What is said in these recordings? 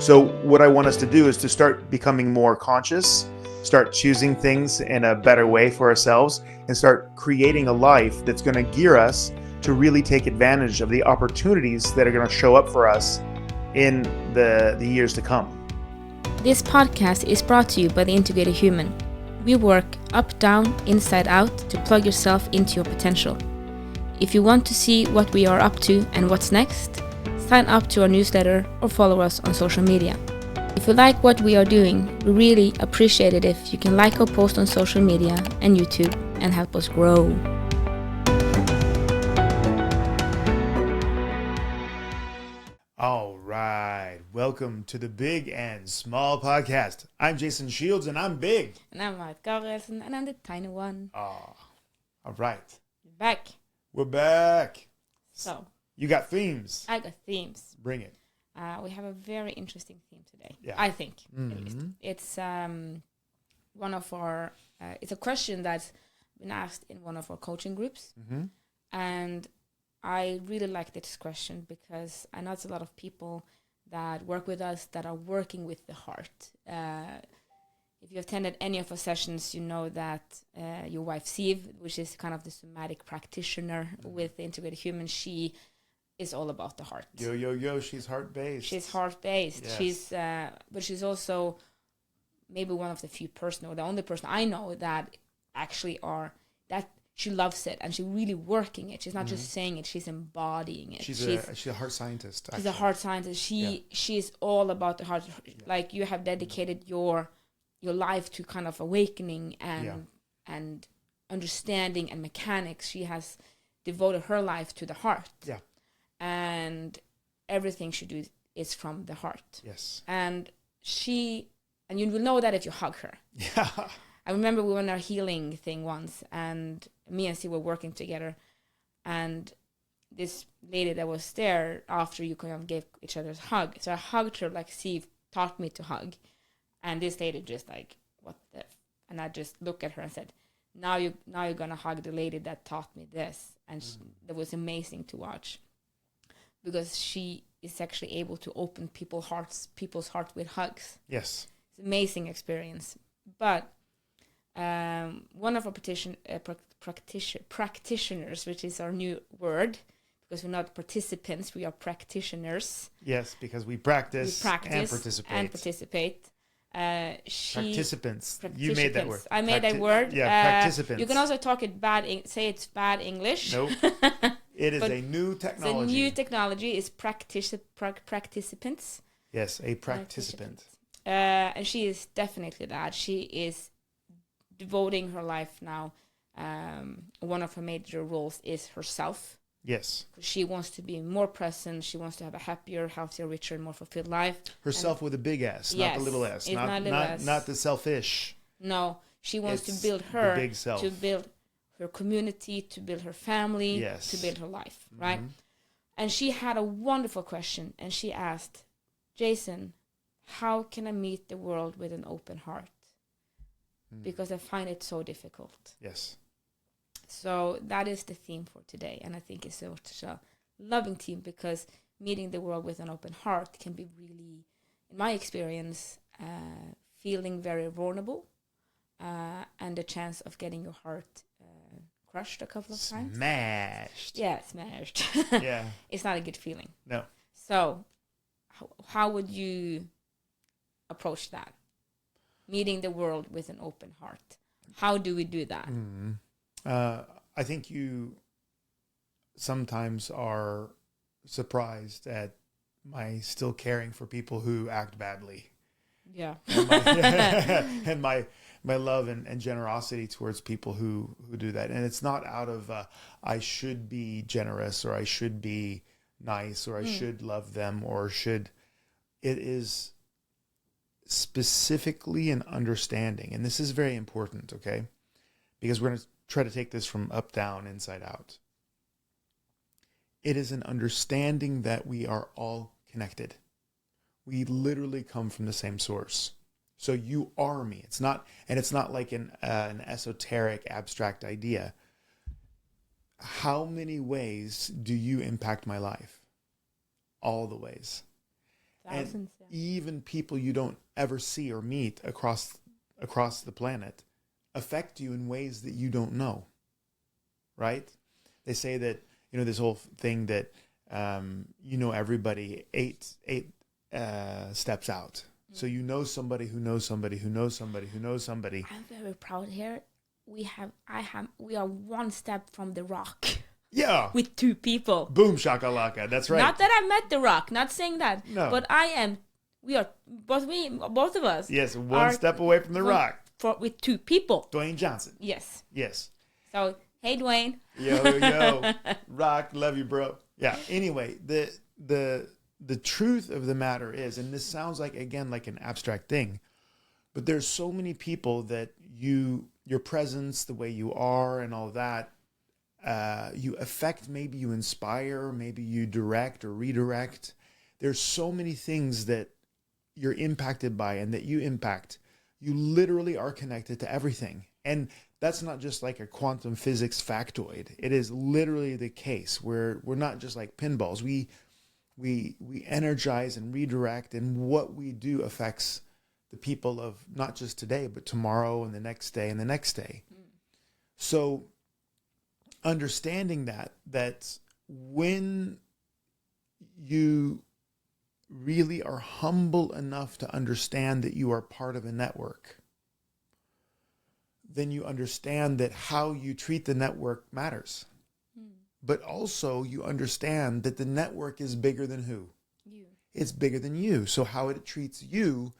So what I want us to do is to start becoming more conscious, start choosing things in a better way for ourselves, and start creating a life that's going to gear us to really take advantage of the opportunities that are going to show up for us in the years to come. This podcast is brought to you by The Integrated Human. We work up, down, inside out to plug yourself into your potential. If you want to see what we are up to and what's next, sign up to our newsletter or follow us on social media. If you like what we are doing, we really appreciate it if you can like our post on social media and YouTube and help us grow. All right, welcome to the Big and Small Podcast. I'm Jason Shields and I'm big. And I'm Marit and I'm the tiny one. All right. We're We're back. So, You got themes. I got themes. Bring it. We have a very interesting theme today. Yeah. I think. Mm-hmm. At least. It's one of our. It's a question that's been asked in one of our coaching groups, and I really like this question because I know it's a lot of people that work with us that are working with the heart. If you attended any of our sessions, you know that your wife Siv, which is kind of the somatic practitioner with the Integrated Human, she is all about the heart. Yo, she's heart-based. She's heart-based. Yes. But she's also maybe one of the few person, or the only person I know that actually that she loves it and she's really working it. She's not just saying it; she's embodying it. She's a heart scientist. She's a heart scientist. She's all about the heart. Yeah. Like you have dedicated your life to kind of awakening and understanding and mechanics. She has devoted her life to the heart. Yeah. And everything she does is from the heart. Yes. And you will know that if you hug her. Yeah. I remember we were on our healing thing once, and me and Steve were working together, and this lady that was there after you kind of gave each other a hug. So I hugged her like Steve taught me to hug. And this lady just like, what the and I just looked at her and said, now you're gonna hug the lady that taught me this. And that was amazing to watch. Because she is actually able to open people's hearts with hugs. Yes. It's an amazing experience. But one of our practitioners, which is our new word, because we're not participants, we are practitioners. Yes, because we practice and participate. Participants. You made that word. I made that word. Yeah, participants. You can also talk it say it's bad English. Nope. It is a new technology. The new technology is participants. Yes, a participant. And she is definitely that. She is devoting her life now. One of her major roles is herself. Yes. She wants to be more present. She wants to have a happier, healthier, richer, and more fulfilled life. Herself with a big S, not the little s. Not the selfish. No, she wants to build her, the big self. To build her community, to build her family, yes. to build her life, right? And she had a wonderful question, and she asked, Jason, how can I meet the world with an open heart? Because I find it so difficult. Yes. So that is the theme for today, and I think it's such a loving theme because meeting the world with an open heart can be really, in my experience, feeling very vulnerable, and the chance of getting your heart crushed a couple of times. Smashed. Yeah, smashed. Yeah. It's not a good feeling. No. So, how would you approach that? Meeting the world with an open heart. How do we do that? I think you sometimes are surprised at my still caring for people who act badly. Yeah. And my love and generosity towards people who do that. And it's not out of I should be generous or I should be nice or I should love them or should. It is specifically an understanding. And this is very important, okay? Because we're going to try to take this from up, down, inside out. It is an understanding that we are all connected. We literally come from the same source. So you are me. It's not like an esoteric, abstract idea. How many ways do you impact my life? All the ways. Thousands. And even people you don't ever see or meet across the planet affect you in ways that you don't know. Right? They say that, this whole thing that, everybody eight steps out. So you know somebody who knows somebody who knows somebody who knows somebody. I'm very proud here. We are one step from the Rock. Yeah. With 2 people. Boom shakalaka. That's right. Not that I met the Rock. Not saying that. No. But we are both of us. Yes, one step away from the Rock. With 2 people. Dwayne Johnson. Yes. Yes. So, hey Dwayne. Yo. Rock, love you, bro. Yeah. Anyway, the truth of the matter is, and this sounds like, again, like an abstract thing, but there's so many people that your presence, the way you are and all that, you affect, maybe you inspire, maybe you direct or redirect. There's so many things that you're impacted by and that you impact. You literally are connected to everything. And that's not just like a quantum physics factoid. It is literally the case where we're not just like pinballs. We energize and redirect, and what we do affects the people of not just today, but tomorrow and the next day and the next day. So understanding that when you really are humble enough to understand that you are part of a network, then you understand that how you treat the network matters. But also you understand that the network is bigger than who? You. It's bigger than you. So how it treats you,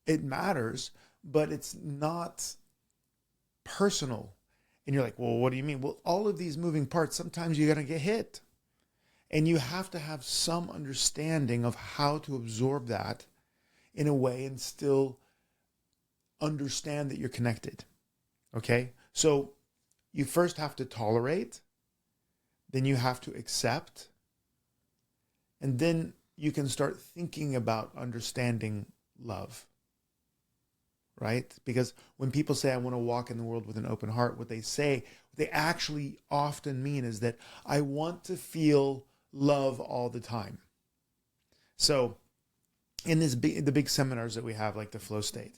it matters, but it's not personal. And you're like, well, what do you mean? Well, all of these moving parts, sometimes you're going to get hit. And you have to have some understanding of how to absorb that in a way and still understand that you're connected. Okay? So you first have to tolerate, then you have to accept, and then you can start thinking about understanding love. Right? Because when people say, I want to walk in the world with an open heart, what they actually often mean is that I want to feel love all the time. So in the big seminars that we have, like the flow state,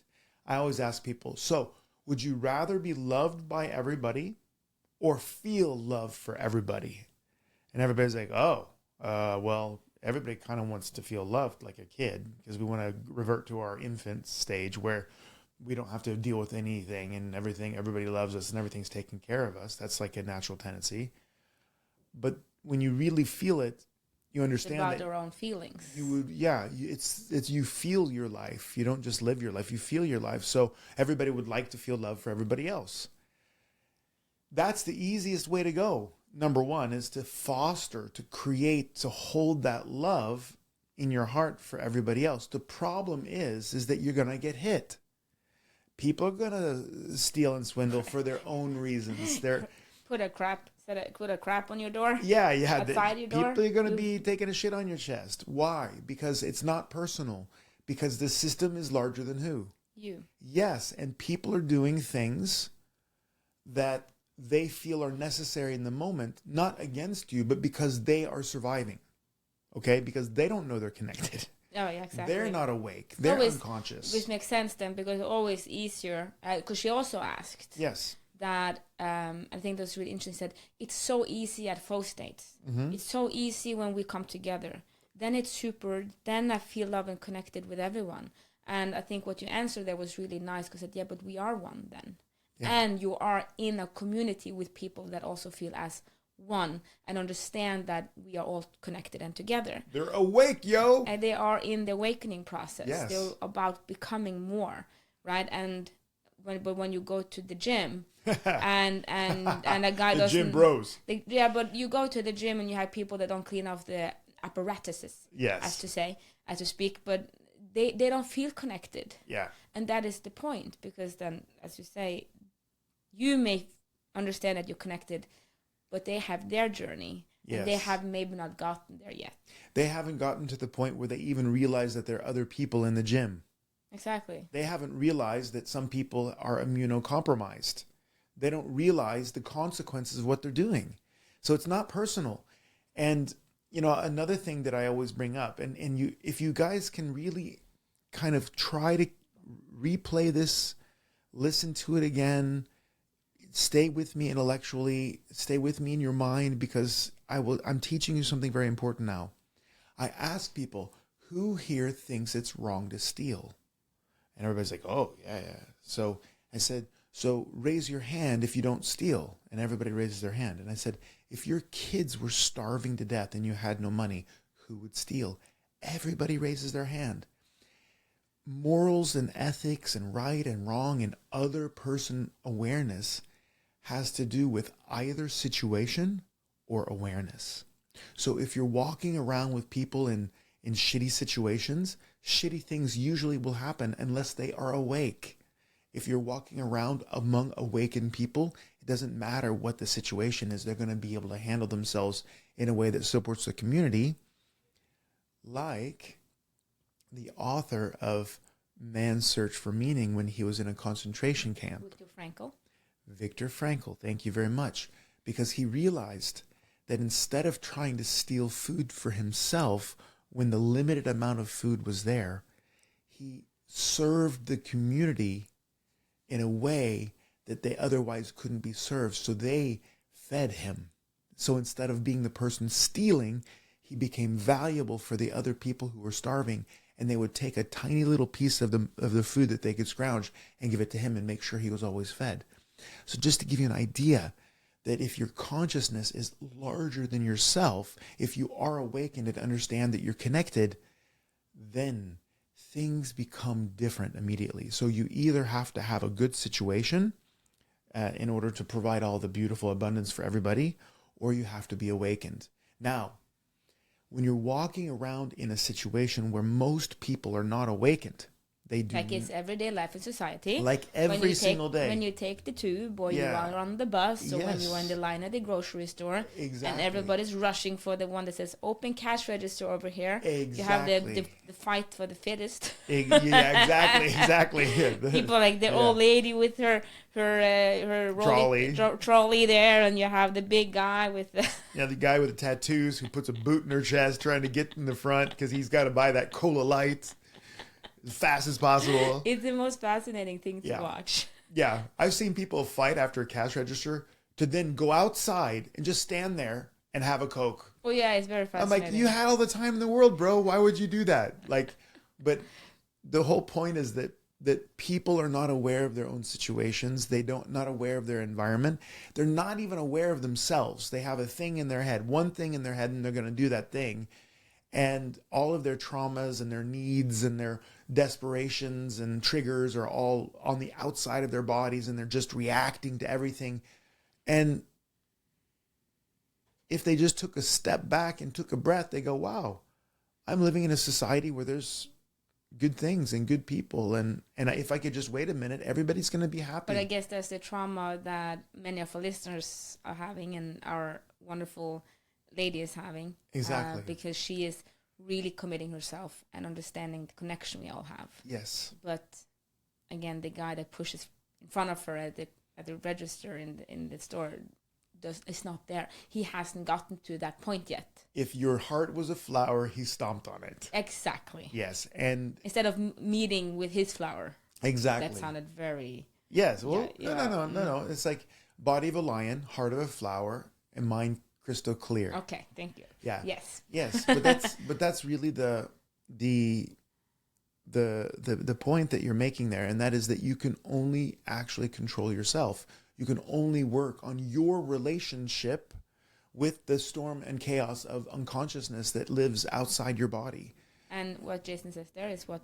I always ask people, so would you rather be loved by everybody or feel love for everybody? And everybody's like, well, everybody kind of wants to feel loved like a kid, because we want to revert to our infant stage where we don't have to deal with anything and everything. Everybody loves us and everything's taken care of us. That's like a natural tendency. But when you really feel it, you understand about that our own feelings. You would, it's you feel your life. You don't just live your life. You feel your life. So everybody would like to feel love for everybody else. That's the easiest way to go. Number one is to foster, to create, to hold that love in your heart for everybody else. The problem is that you're going to get hit. People are going to steal and swindle for their own reasons. They're put a crap on your door. Yeah. Outside your door. People are going to be taking a shit on your chest. Why? Because it's not personal. Because the system is larger than who? You. Yes, and people are doing things that they feel are necessary in the moment, not against you, but because they are surviving. Okay? Because they don't know they're connected. Oh, yeah, exactly. They're not awake. They're unconscious. Which makes sense then, because it's always easier. Because she also asked. Yes. That I think that's really interesting. Said it's so easy at flow states. Mm-hmm. It's so easy when we come together. Then it's super. Then I feel love and connected with everyone. And I think what you answered there was really nice, because said, yeah, but we are one then. Yeah. And you are in a community with people that also feel as one and understand that we are all connected and together. They're awake, yo. And they are in the awakening process. Yes. They're about becoming more, right? And when you go to the gym and a guy doesn't, gym bros. But you go to the gym and you have people that don't clean off the apparatuses, yes, as to speak, but they don't feel connected. Yeah. And that is the point, because then, as you say, you may understand that you're connected, but they have their journey. Yes. And they have maybe not gotten there yet. They haven't gotten to the point where they even realize that there are other people in the gym. Exactly. They haven't realized that some people are immunocompromised. They don't realize the consequences of what they're doing. So it's not personal. And Another thing that I always bring up, and if you guys can really kind of try to replay this, listen to it again, stay with me intellectually, stay with me in your mind, because I'm teaching you something very important now. I ask people, who here thinks it's wrong to steal? And everybody's like, oh, yeah. So I said, so raise your hand if you don't steal. And everybody raises their hand. And I said, if your kids were starving to death and you had no money, who would steal? Everybody raises their hand. Morals and ethics and right and wrong and other person awareness has to do with either situation or awareness. So if you're walking around with people in shitty situations, shitty things usually will happen unless they are awake. If you're walking around among awakened people, it doesn't matter what the situation is. They're going to be able to handle themselves in a way that supports the community. Like the author of Man's Search for Meaning when he was in a concentration camp. Viktor Frankl. Viktor Frankl, thank you very much. Because he realized that instead of trying to steal food for himself when the limited amount of food was there, he served the community in a way that they otherwise couldn't be served. So they fed him. So instead of being the person stealing, he became valuable for the other people who were starving, and they would take a tiny little piece of the food that they could scrounge and give it to him and make sure he was always fed. So just to give you an idea that if your consciousness is larger than yourself, if you are awakened and understand that you're connected, then things become different immediately. So you either have to have a good situation in order to provide all the beautiful abundance for everybody, or you have to be awakened. Now, when you're walking around in a situation where most people are not awakened, they do like it's everyday life in society. Like every single day. When you take the tube, or you are on the bus, or when you're in the line at the grocery store, exactly. And everybody's rushing for the one that says open cash register over here. Exactly. You have the fight for the fittest. Exactly. People like the old lady with her trolley there, and you have the big guy with the the guy with the tattoos who puts a boot in her chest trying to get in the front because he's got to buy that cola light as fast as possible. It's the most fascinating thing to watch. Yeah. I've seen people fight after a cash register to then go outside and just stand there and have a Coke. Oh, yeah, it's very fascinating. I'm like, you had all the time in the world, bro. Why would you do that? But the whole point is that people are not aware of their own situations. Not aware of their environment. They're not even aware of themselves. They have a thing in their head, one thing in their head, and they're going to do that thing. And all of their traumas and their needs and their desperations and triggers are all on the outside of their bodies, and they're just reacting to everything. And if they just took a step back and took a breath, they go, wow, I'm living in a society where there's good things and good people. And if I could just wait a minute, everybody's going to be happy. But I guess that's the trauma that many of our listeners are having, and our wonderful lady is having. Exactly. Because she is really committing herself and understanding the connection we all have. Yes. But again, the guy that pushes in front of her at the register in the store it's not there. He hasn't gotten to that point yet. If your heart was a flower, he stomped on it. Exactly. Yes. And instead of meeting with his flower. Exactly. That sounded very... Yes. Well, no. It's like body of a lion, heart of a flower, and mind crystal clear. Okay, thank you. Yeah. Yes. But that's really the point that you're making there, and that is that you can only actually control yourself. You can only work on your relationship with the storm and chaos of unconsciousness that lives outside your body. And what Jason says there is what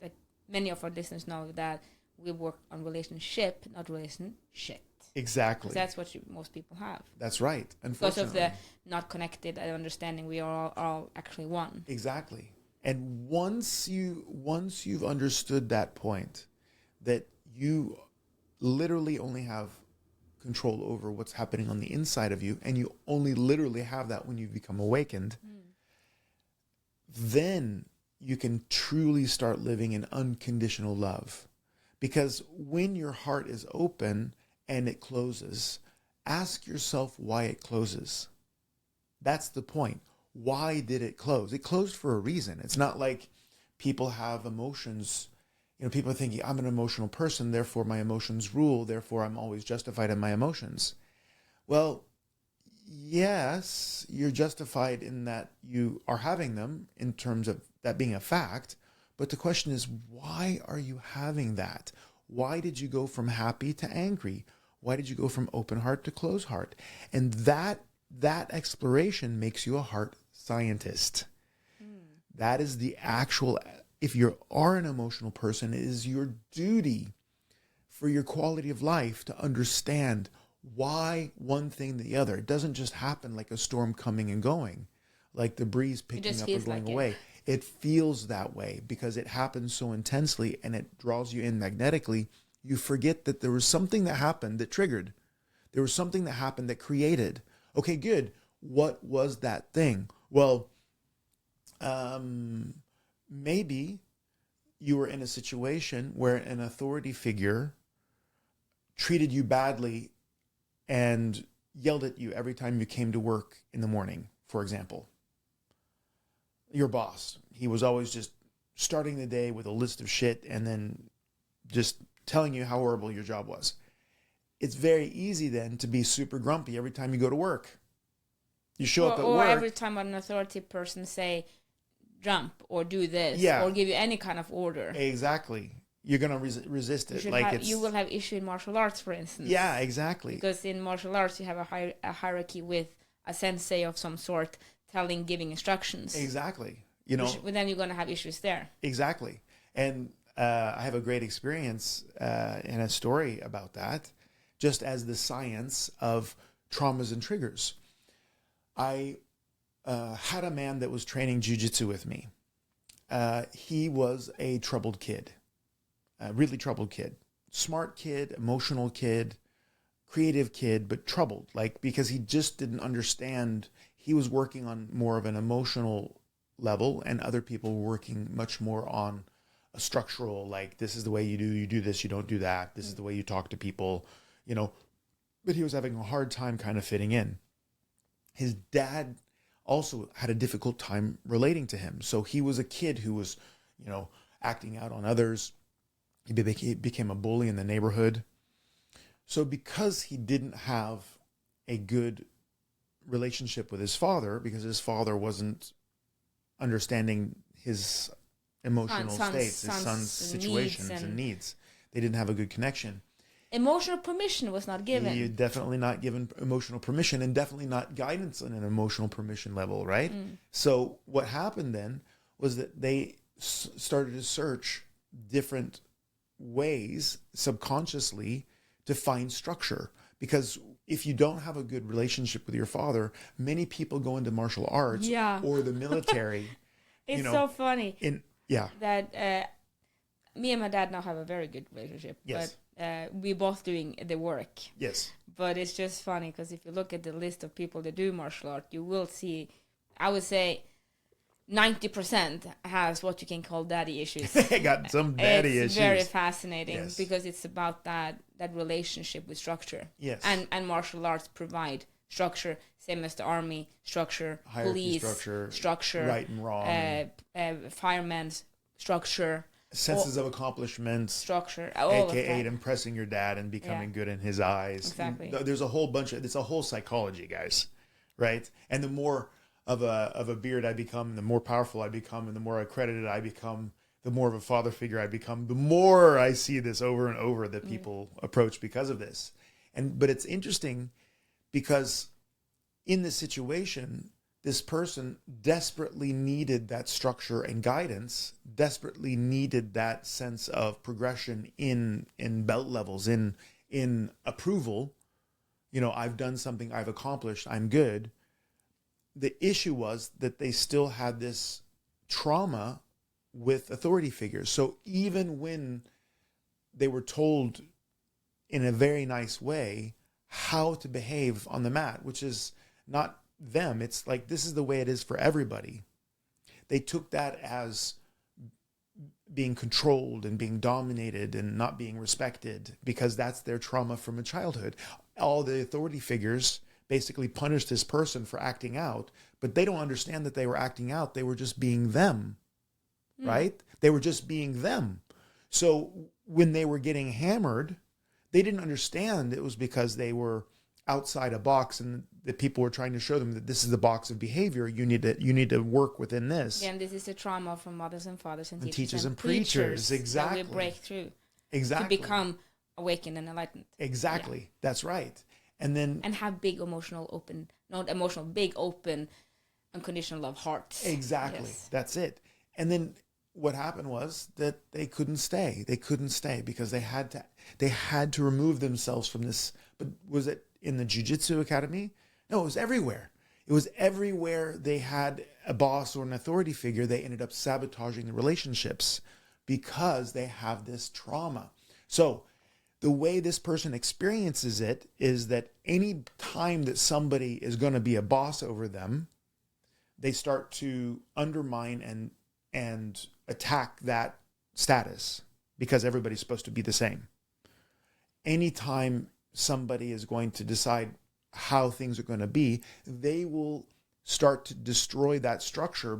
that many of our listeners know, that we work on relationship, not relationship. Exactly. That's what most people have. That's right. Because of the not connected understanding, we are all actually one. Exactly. And once you've understood that point, that you literally only have control over what's happening on the inside of you, and you only literally have that when you become awakened, then you can truly start living in unconditional love. Because when your heart is open and it closes, ask yourself why it closes. That's the point. why did it close? It closed for a reason. It's not like people have emotions. People are thinking, I'm an emotional person, therefore my emotions rule, therefore I'm always justified in my emotions. Well, yes, you're justified in that you are having them in terms of that being a fact. But the question is, why are you having that? Why did you go from happy to angry? Why did you go from open heart to closed heart? And that exploration makes you a heart scientist. That is the actual, if you are an emotional person, it is your duty for your quality of life to understand why one thing the other. It doesn't just happen like a storm coming and going, like the breeze picking up and going away. It feels that way because it happens so intensely and it draws you in magnetically. You forget that there was something that happened that triggered. There was something that happened that created. Okay, good. What was that thing? Well, maybe you were in a situation where an authority figure treated you badly and yelled at you every time you came to work in the morning, for example. Your boss, he was always just starting the day with a list of shit and then just telling you how horrible your job was. It's very easy then to be super grumpy every time you go to work. You show up at work. Or every time an authority person say, jump or do this, or give you any kind of order. Exactly. You're going to resist it. You will have issue in martial arts, for instance. Yeah, exactly. Because in martial arts, you have a hierarchy with a sensei of some sort giving instructions. Exactly. Then you're going to have issues there. Exactly. And I have a great experience and a story about that, just as the science of traumas and triggers. I had a man that was training jiu-jitsu with me. He was a troubled kid, a really troubled kid, smart kid, emotional kid, creative kid, but troubled, because he just didn't understand. He was working on more of an emotional level and other people were working much more on a structural, this is the way you do this, you don't do that. This is the way you talk to people, but he was having a hard time kind of fitting in. His dad also had a difficult time relating to him. So he was a kid who was, acting out on others. He became a bully in the neighborhood. So because he didn't have a good relationship with his father, because his father wasn't understanding his emotional states, his son's situations and needs, they didn't have a good connection. Emotional permission was not given. You're definitely not given emotional permission and definitely not guidance on an emotional permission level, right? So what happened then was that they started to search different ways subconsciously to find structure. Because if you don't have a good relationship with your father, many people go into martial arts or the military. It's so funny. That me and my dad now have a very good relationship. Yes. But we're both doing the work. Yes. But it's just funny because if you look at the list of people that do martial art, you will see, I would say, 90% has what you can call daddy issues. They got some daddy issues. It's very fascinating because it's about that relationship with structure. Yes. And martial arts provide structure, same as the army, structure, hierarchy, police, structure, right and wrong, firemen's structure, senses of accomplishment, structure, aka impressing your dad and becoming good in his eyes. Exactly. There's a whole bunch of, it's a whole psychology, guys, right? And the more of a beard I become, the more powerful I become, and the more accredited I become, the more of a father figure I become, the more I see this over and over that people approach because of this. But it's interesting because in this situation, this person desperately needed that structure and guidance, desperately needed that sense of progression in belt levels, in approval. I've done something, I've accomplished, I'm good. The issue was that they still had this trauma with authority figures. So even when they were told in a very nice way how to behave on the mat, which is not them, it's this is the way it is for everybody. They took that as being controlled and being dominated and not being respected because that's their trauma from a childhood. All the authority figures basically punished this person for acting out, but they don't understand that they were acting out. They were just being them, right? They were just being them. So when they were getting hammered, they didn't understand it was because they were outside a box, and the people were trying to show them that this is the box of behavior. You need to work within this. Yeah, and this is the trauma from mothers and fathers and teachers and preachers. Exactly. That we break through. Exactly. To become awakened and enlightened. Exactly. Yeah. That's right. And have big open, unconditional love hearts. Exactly. Yes. That's it. And then what happened was that they couldn't stay. They couldn't stay because they had to remove themselves from this. But was it in the Jiu-Jitsu Academy? No, it was everywhere. It was everywhere they had a boss or an authority figure. They ended up sabotaging the relationships because they have this trauma. So the way this person experiences it is that any time that somebody is going to be a boss over them, they start to undermine and attack that status because everybody's supposed to be the same. Anytime somebody is going to decide how things are going to be, they will start to destroy that structure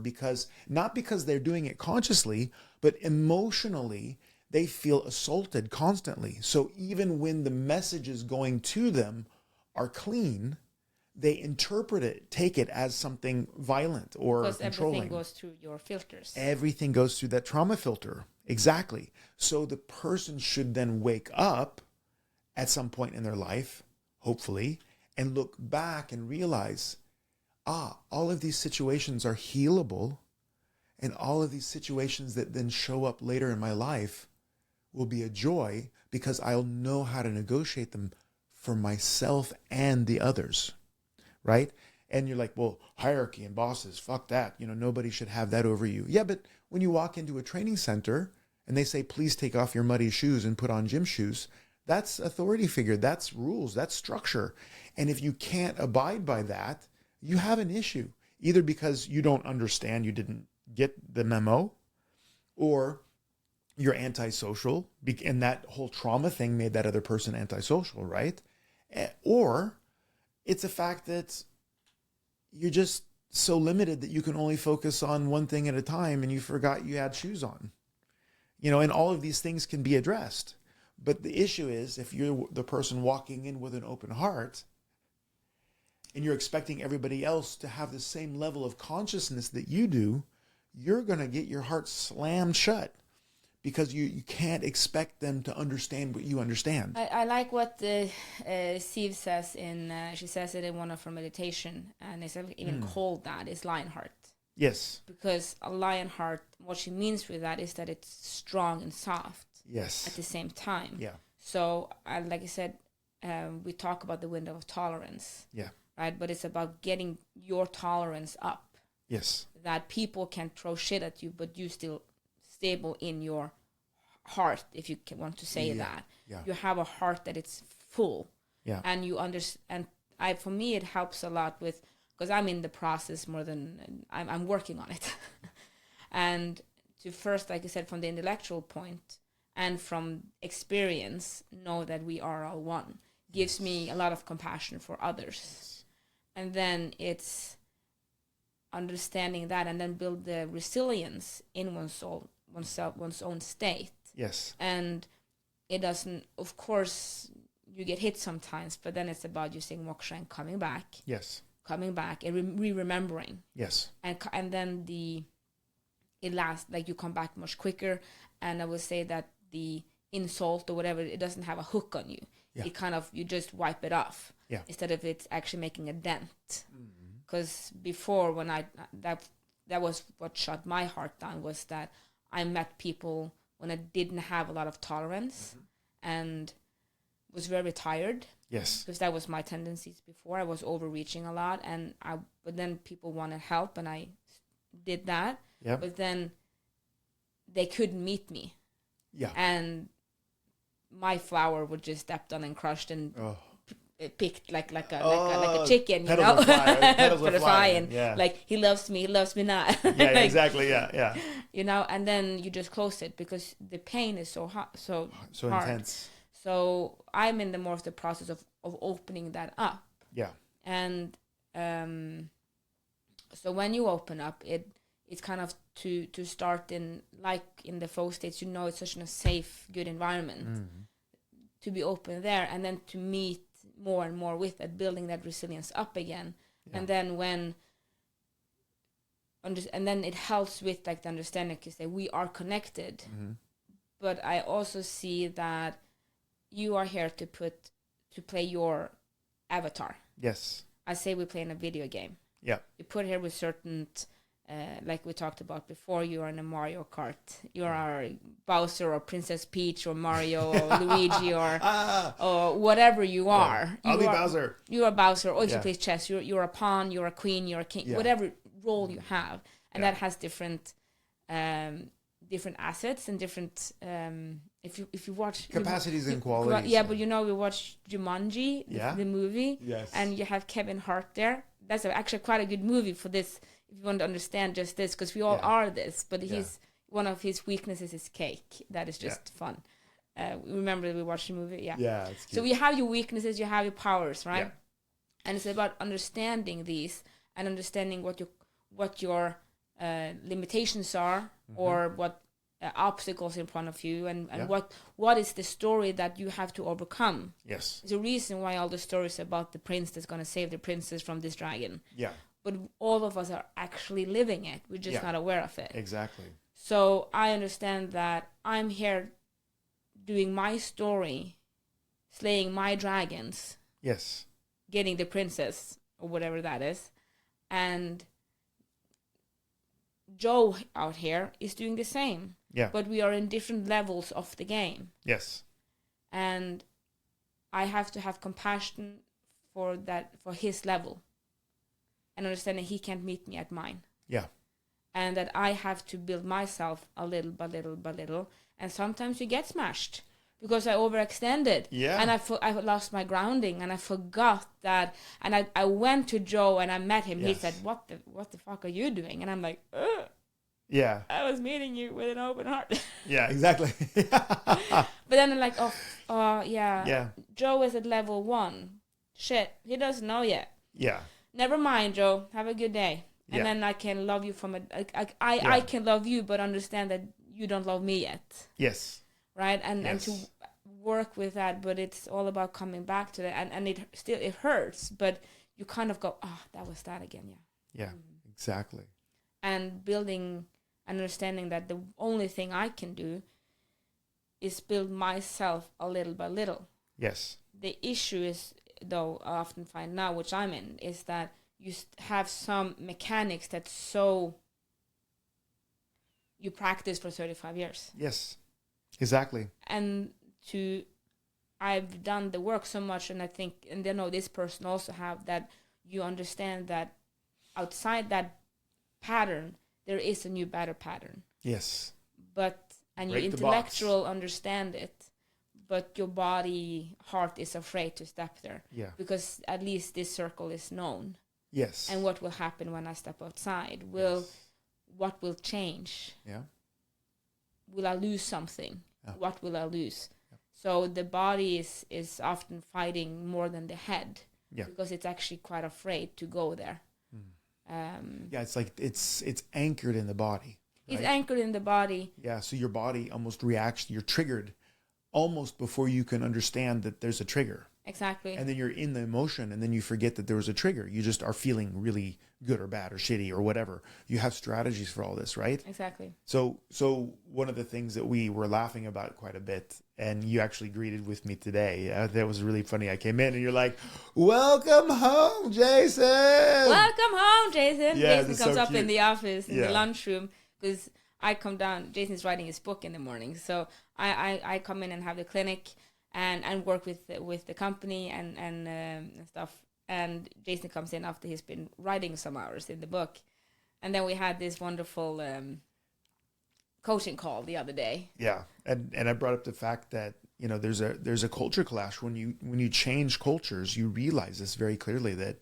not because they're doing it consciously, but emotionally, they feel assaulted constantly. So even when the messages going to them are clean, they interpret it, take it as something violent or because controlling. Everything goes through your filters. Everything goes through that trauma filter. Exactly. So the person should then wake up at some point in their life, hopefully, and look back and realize, all of these situations are healable, and all of these situations that then show up later in my life will be a joy because I'll know how to negotiate them for myself and the others, right? And you're like, well, hierarchy and bosses, fuck that. Nobody should have that over you. Yeah, but when you walk into a training center and they say, please take off your muddy shoes and put on gym shoes, that's authority figure. That's rules. That's structure. And if you can't abide by that, you have an issue, either because you don't understand, you didn't get the memo, or you're antisocial, and that whole trauma thing made that other person antisocial, right? Or it's a fact that you're just so limited that you can only focus on one thing at a time and you forgot you had shoes on. And all of these things can be addressed. But the issue is, if you're the person walking in with an open heart and you're expecting everybody else to have the same level of consciousness that you do, you're going to get your heart slammed shut because you can't expect them to understand what you understand. I like what Siv says she says it in one of her meditation, and it's even called that, is lion heart. Yes. Because a lion heart, what she means with that is that it's strong and soft. Yes. At the same time. Yeah. So, like I said, we talk about the window of tolerance. Yeah. Right? But it's about getting your tolerance up. Yes. That people can throw shit at you, but you still stable in your heart, if you want to say that. Yeah. You have a heart that it's full. Yeah. And you understand. For me, it helps a lot with, because I'm in the process more than, I'm working on it. And to first, like I said, from the intellectual point, and from experience, know that we are all one. Gives me a lot of compassion for others. Yes. And then it's understanding that, and then build the resilience in one's own state. Yes. And it doesn't, of course, you get hit sometimes, but then it's about using moksha and coming back. Yes. Coming back and remembering. Yes. And then it lasts, like you come back much quicker. And I would say that the insult or whatever, it doesn't have a hook on you. Yeah. It kind of, you just wipe it off. Yeah. Instead of it's actually making a dent. Because before, when that was what shut my heart down, was that I met people when I didn't have a lot of tolerance and was very tired. Yes. Because that was my tendencies before. I was overreaching a lot, but then people wanted help, and I did that. Yeah. But then they couldn't meet me. Yeah. And my flower would just stepped on and crushed and picked like a chicken, you know. Petals were flying. Yeah. Like he loves me not. Yeah, like, exactly. Yeah. You know, and then you just close it because the pain is so hot, so hard. Intense. So I'm in the more of the process of opening that up. Yeah. And so when you open up, it's kind of to start in, like in the flow states, you know, it's such a safe, good environment to be open there, and then to meet more and more with that, building that resilience up again. And then and then it helps with like the understanding, because we are connected. But I also see that you are here to play your avatar. Yes. I say we play in a video game. Yeah. You put here with certain, like we talked about before, you are in a Mario Kart. You are Bowser or Princess Peach or Mario or Luigi or whatever you are. I'll be Bowser. You are Bowser. Or if you play chess, you're a pawn, you're a queen, you're a king, whatever role you have. And that has different assets and different if you watch capacities and qualities. But we watched Jumanji, the movie, and you have Kevin Hart there. That's actually quite a good movie for this, if you want to understand just this, because we all are this, but one of his weaknesses is cake. That is just fun. Remember we watched the movie? Yeah, it's cute. So you have your weaknesses, you have your powers, right? And it's about understanding these and understanding what your limitations are, or what obstacles in front of you, and what is the story that you have to overcome. Yes. There's a reason why all the stories about the prince that's going to save the princess from this dragon. Yeah. But all of us are actually living it. We're just not aware of it. Exactly. So I understand that I'm here doing my story, slaying my dragons. Yes. Getting the princess, or whatever that is. And Joe out here is doing the same. Yeah. But we are in different levels of the game. Yes. And I have to have compassion for his level. And understand that he can't meet me at mine. Yeah. And that I have to build myself a little by little by little. And sometimes you get smashed because I overextended. Yeah. And I lost my grounding, and I forgot that. And I went to Joe and I met him. Yes. He said, what the fuck are you doing? And I'm like, ugh. Yeah. I was meeting you with an open heart. Yeah, exactly. But then I'm like, yeah. Joe is at level 1. Shit, he doesn't know yet. Yeah. Never mind, Joe. Have a good day. And then I can love you I can love you, but understand that you don't love me yet. Yes. Right? And to work with that, but it's all about coming back to that. And it hurts, but you kind of go, that was that again, yeah. Yeah, exactly. And building, understanding that the only thing I can do is build myself a little by little. Yes. The issue is, though, I often find now, which I'm in, is that you have some mechanics that's so you practice for 35 years. Yes, exactly. And I've done the work so much, and I think, and I know this person also have, that you understand that outside that pattern, there is a new, better pattern. Yes. And your intellectual understand it, but your body, heart is afraid to step there. Yeah. Because at least this circle is known. Yes. And what will happen when I step outside? What will change? Yeah. Will I lose something? Yeah. What will I lose? Yeah. So the body is often fighting more than the head. Yeah. Because it's actually quite afraid to go there. It's like it's anchored in the body. Right? It's anchored in the body. Yeah, so your body almost reacts. You're triggered almost before you can understand that there's a trigger. Exactly. And then you're in the emotion, and then you forget that there was a trigger. You just are feeling really good or bad or shitty or whatever. You have strategies for all this, right? Exactly. So one of the things that we were laughing about quite a bit, and you actually greeted with me today, that was really funny. I came in and you're like, welcome home, Jason. Welcome home, Jason. Yeah, Jason comes up in the office, in the lunchroom, because I come down. Jason's writing his book in the morning. So I come in and have the clinic and work with the company and stuff. And Jason comes in after he's been writing some hours in the book. And then we had this wonderful coaching call the other day. Yeah. And I brought up the fact that, there's a culture clash. When you change cultures, you realize this very clearly, that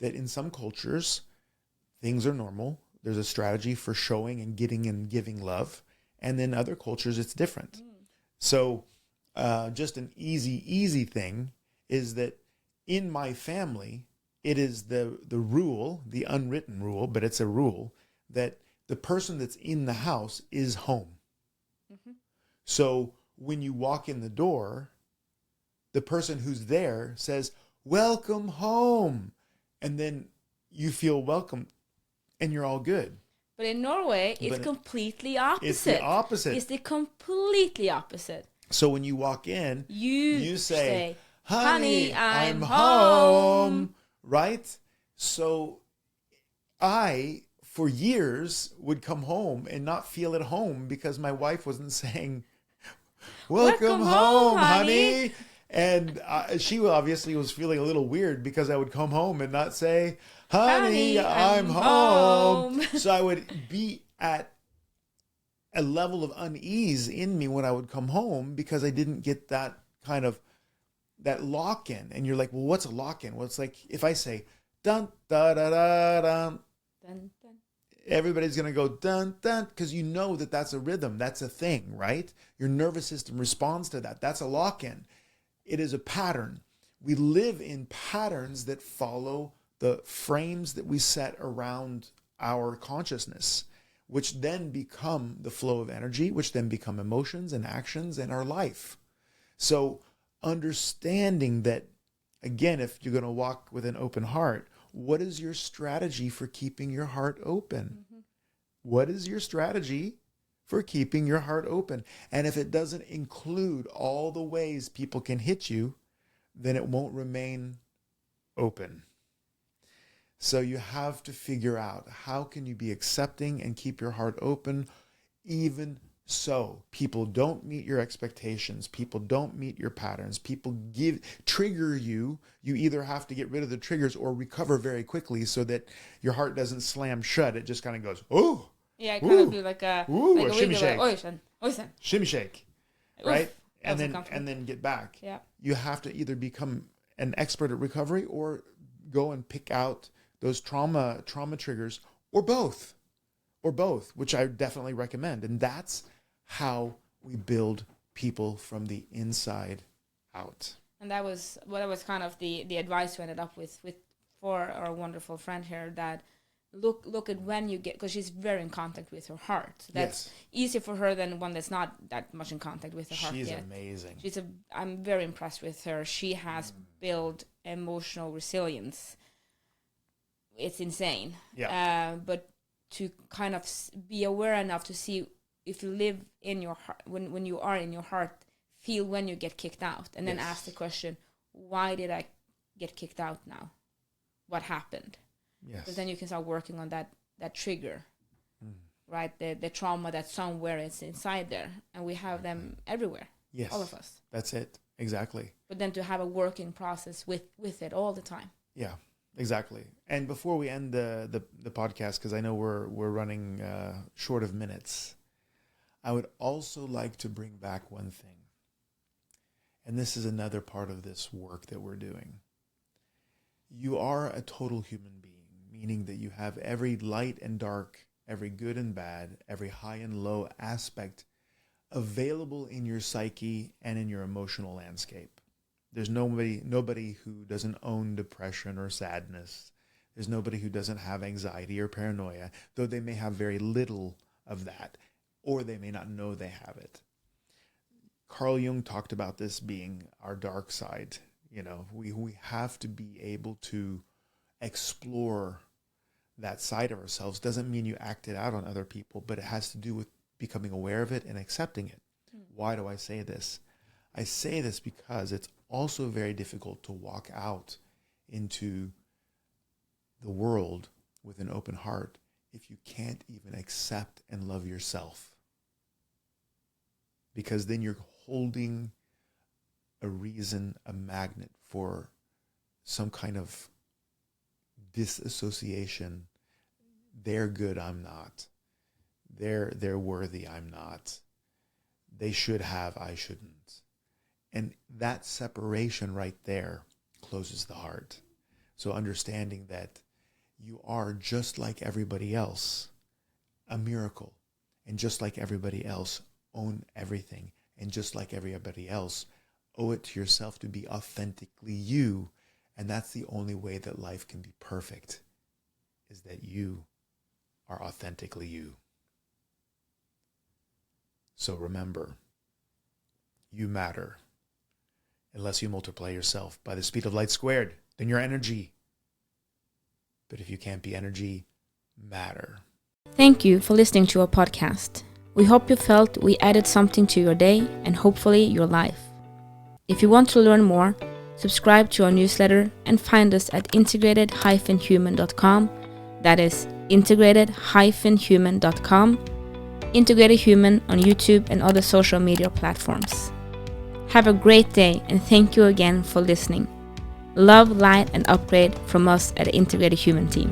in some cultures, things are normal. There's a strategy for showing and getting and giving love. And then other cultures, it's different. So just an easy thing is that in my family, it is the rule, the unwritten rule, but it's a rule, that the person that's in the house is home. Mm-hmm. So when you walk in the door, the person who's there says, "Welcome home." And then you feel welcome and you're all good. But in Norway, it's completely opposite. It's the opposite. It's the completely opposite. So when you walk in, you say, "Honey, I'm home." Right? So I, for years, would come home and not feel at home because my wife wasn't saying, "Welcome home, honey." And she obviously was feeling a little weird because I would come home and not say, "Honey, I'm home." So I would be at a level of unease in me when I would come home because I didn't get that kind of, that lock-in. And you're like, well, what's a lock-in? Well, it's like if I say, dun, da, da, da, dun, dun, dun, everybody's going to go dun, dun, because you know that that's a rhythm. That's a thing, right? Your nervous system responds to that. That's a lock-in. It is a pattern. We live in patterns that follow the frames that we set around our consciousness, which then become the flow of energy, which then become emotions and actions in our life. So understanding that, again, if you're going to walk with an open heart, what is your strategy for keeping your heart open? Mm-hmm. What is your strategy for keeping your heart open? And if it doesn't include all the ways people can hit you, then it won't remain open. So you have to figure out, how can you be accepting and keep your heart open? Even so, people don't meet your expectations. People don't meet your patterns. People trigger you. You either have to get rid of the triggers or recover very quickly so that your heart doesn't slam shut. It just kind of goes, oh. Yeah, it kind of do like a shimmy shake. Oisen. Shimmy shake. Right? Oof, and then get back. Yeah. You have to either become an expert at recovery or go and pick out those trauma triggers, or both, which I definitely recommend. And that's how we build people from the inside out. And that was kind of the advice we ended up with for our wonderful friend here, that look at when you get, because she's very in contact with her heart. That's easier for her than one that's not that much in contact with her heart yet. She's amazing. I'm very impressed with her. She has built emotional resilience. It's insane. Yeah. But to kind of be aware enough to see if you live in your heart, when you are in your heart, feel when you get kicked out, and then ask the question, why did I get kicked out now? What happened? Yes. Because then you can start working on that trigger, right? The trauma that somewhere is inside there, and we have them everywhere. Yes. All of us. That's it. Exactly. But then to have a working process with it all the time. Yeah. Exactly. And before we end the podcast, because I know we're running short of minutes, I would also like to bring back one thing. And this is another part of this work that we're doing. You are a total human being, meaning that you have every light and dark, every good and bad, every high and low aspect available in your psyche and in your emotional landscape. There's nobody who doesn't own depression or sadness. There's nobody who doesn't have anxiety or paranoia, though they may have very little of that, or they may not know they have it. Carl Jung talked about this being our dark side. You know, we have to be able to explore that side of ourselves. Doesn't mean you act it out on other people, but it has to do with becoming aware of it and accepting it. Why do I say this? I say this because it's also very difficult to walk out into the world with an open heart if you can't even accept and love yourself. Because then you're holding a reason, a magnet for some kind of disassociation. They're good, I'm not. They're worthy, I'm not. They should have, I shouldn't. And that separation right there closes the heart. So understanding that you are just like everybody else, a miracle. And just like everybody else, own everything. And just like everybody else, owe it to yourself to be authentically you And that's the only way that life can be perfect, is that you are authentically you. So remember, you matter. Unless you multiply yourself by the speed of light squared, then you're energy. But if you can't be energy, matter. Thank you for listening to our podcast. We hope you felt we added something to your day and hopefully your life. If you want to learn more, subscribe to our newsletter and find us at integrated-human.com. That is integrated-human.com. Integrated Human on YouTube and other social media platforms. Have a great day and thank you again for listening. Love, light, and upgrade from us at the Integrated Human team.